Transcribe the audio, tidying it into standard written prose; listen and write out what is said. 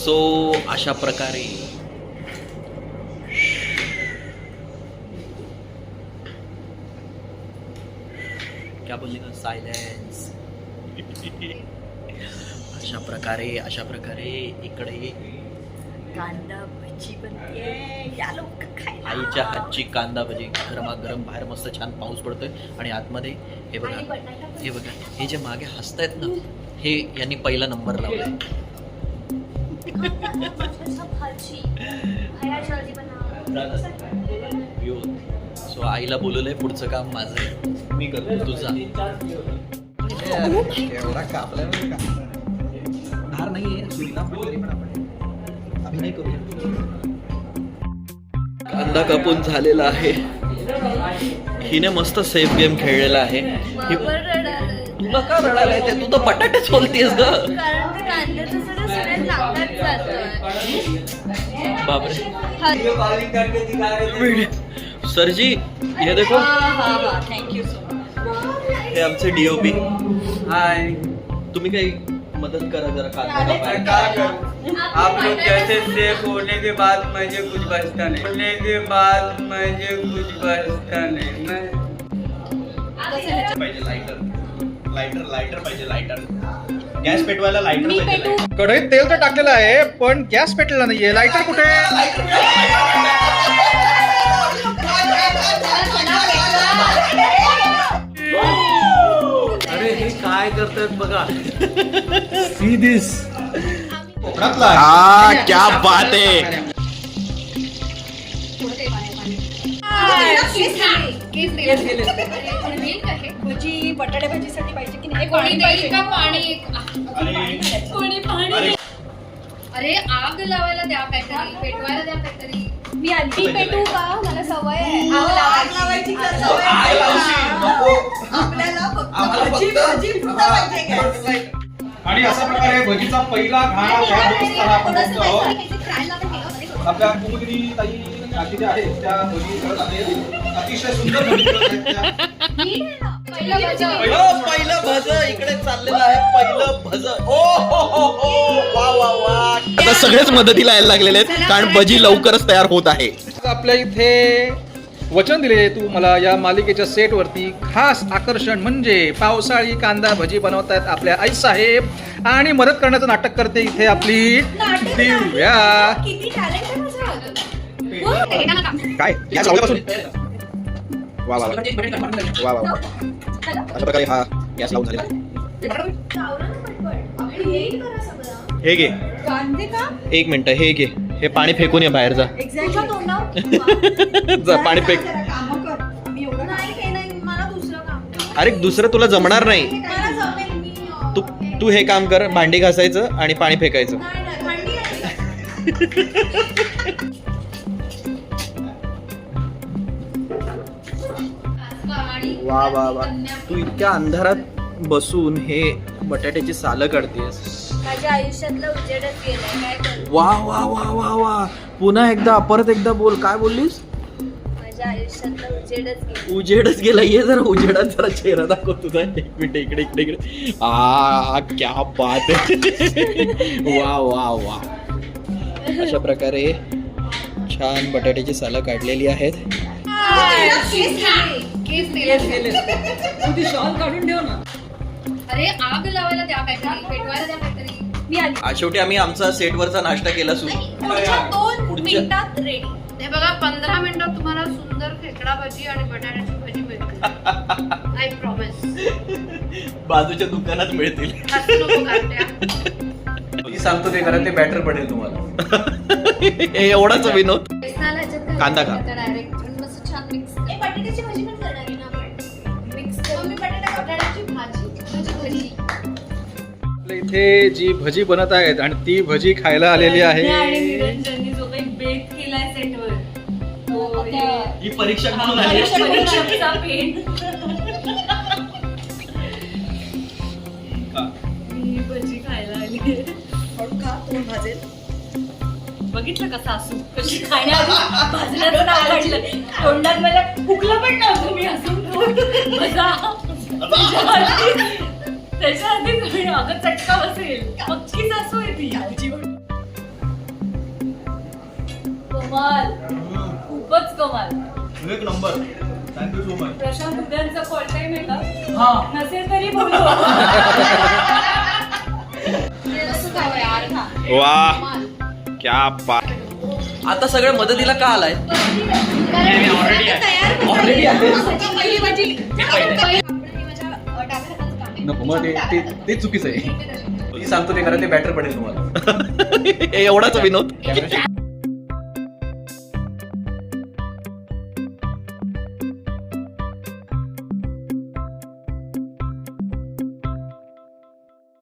So अशा प्रकारे क्या बोलले ना, सायलेन्स. अशा प्रकारे इकडे कांदा भजी बनते, या लोक खायला. आईच्या हातची कांदा भजी गरमागरम. बाहेर मस्त छान पाऊस पडतोय आणि आतमध्ये हे बघा, हे बघा, हे जे मागे हसतायत ना, हे यांनी पहिला नंबर लावलाय. सो आईला बोलवलंय, पुढचं काम माझं आहे, मी करतो, तुझा. एवढा कापलाय धार नाहीये, अभिनय करूया. कांदा कापून झालेला आहे. हिने मस्त सेफ गेम खेळलेला आहे. तुला का रडायला येते? तू तर बटाटेच बोलतेस ग. बापरे. सरजी हे देखो, थँक्यू सो हे आमचे डीओपी. हाय, तुम्ही काही मदत करा जरा कांदा कापायला. क्या करूं? आप लोग जैसे सेफ होने के बाद मुझे कुछ बचता नहीं, होने के बाद मुझे कुछ बचता नहीं. मैं पाहिजे लायटर पाहिजे, लायटर. गॅस पेटवायला लायटर पाहिजे. कढईत तेल तर टाकलेलं आहे पण गॅस पेटलेला नाहीये. लायटर कुठे? अरे हे काय करतात बघा. See this. क्या बात आहे. भजी, बटाटे भाजीसाठी पाहिजे की नाही? पाणी. अरे आग लावायला द्या काहीतरी, पेटवायला द्या काहीतरी. मी आधी पेटू का? मला सवय आहे आग लावायची. आणि अशा प्रकारे भजीचा पहिला घाणा तयार होत असताना आपण बघतो आहोत. आपल्या कुमुदिनी ताई काकी ज्या आहेत त्या भजी करत आहेत. अतिशय सुंदर भजी करत आहेत त्या. पहिलं भज इकडे चाललेलं आहे. पहिलं भज. ओ हो वा वा वा. आता सगळेच मदतीला यायला लागलेले आहेत कारण भजी लवकरच तयार होत आहे. आपल्या इथे वचन दिले तू मला या मालिकेच्या सेट वरती. खास आकर्षण म्हणजे पावसाळी कांदा भजी बनवतायत आपल्या आई साहेब आणि मदत करण्याचं नाटक करते इथे आपली दिव्या. किती टॅलेंट आहे काय या लावल्यापासून वा वा वा वा. अशा प्रकारे हा गॅस लावून झालेला आहे. हे घे, कांदे का? एक मिनिट, हे घे, हे पाणी फेकून ये बाहेर. जा एक्झॅक्टली तोंडावर. जा, पाणी फेक. कामं कर. मी एवढं नाही केलं, मला दुसरं काम. अरे दुसरं तुला जमणार नाही. मला जमेल. मी तू हे काम कर, भांडी घासायचं आणि पाणी फेकायचं. भांडी घासायची. वा वा वा. तू इतक्या अंधारात बसून हे बटाट्याची सालं काढतेस. माझ्या आयुष्यातलं उजेडच गेलाय, काय करू? वा वा वा वा वा. पुन्हा एकदा, परत एकदा बोल. काय बोललीस? माझ्या आयुष्यातलं उजेडच गेलं. उजेडच गेला. ये जरा उजेडात जरा चेहरा दाखव तुझा. एक मिनिट, इकडे इकडे इकडे. क्या बात आहे. वा वा वा. अशा प्रकारे छान बटाट्याची सालं काढलेली आहेत. अरे आग लावायला द्या काहीतरी, पेटवायला द्या काहीतरी. मी आली. शेवटी आम्ही आमचा सेटवरचा नाश्ता केला सुरू. पुढच्या 2 मिनिटात रेडी. हे बघा 15 मिनिटात तुम्हाला सुंदर खेकडा भजी आणि बटाट्याची भजी मिळतील. I promise. बाजूच्या दुकानात मिळतील. असं नको करत्या. मी सांगतो ते करा, ते बॅटर पडेल तुम्हाला. हे एवढाच विनोद. कांदा खा. डायरेक्ट मस्त छान मिक्स. बटाट्याची भाजी पण करणार आहे ना आपण. मिक्स करून मी बटाट्याची भाजी. आपल्या इथे जी भजी बनत आहेत आणि ती भजी खायला आलेली आहे. निरंजननी जो काही बेक केलाय सेटवर, ही परीक्षा म्हणून आली. परीक्षेचा पेन. मी भजी खायला आली. तोंड भाजेल. बघितलं का सासू कशी खाण्याआधी भाजण्याचं नाव काढलं. तोंडात मला फुकलं पण नव्हतं. मी हसून त्याच्या आधी अगं चटका बसेल. पक्की सासू आहे ती. कमाल, खूपच कमाल. एक नंबर. Thank you so much. प्रशांत उद्यांचा कॉल टाइम आहे का? हा. नसेल तरी बोलू. मस्त खावं यार, खा. वा कमाल. क्या बात. आता सगळ्या मदतीला का आलाय? Already आहे. पहिली भाजी. आपण माझ्या डाव्या हाताचं काम आहे. नको मग ते चुकीचं आहे. ते तशी. मी सांगतो ते करा, ते बॅटर पडेल तुम्हाला. एवढाच विनोद.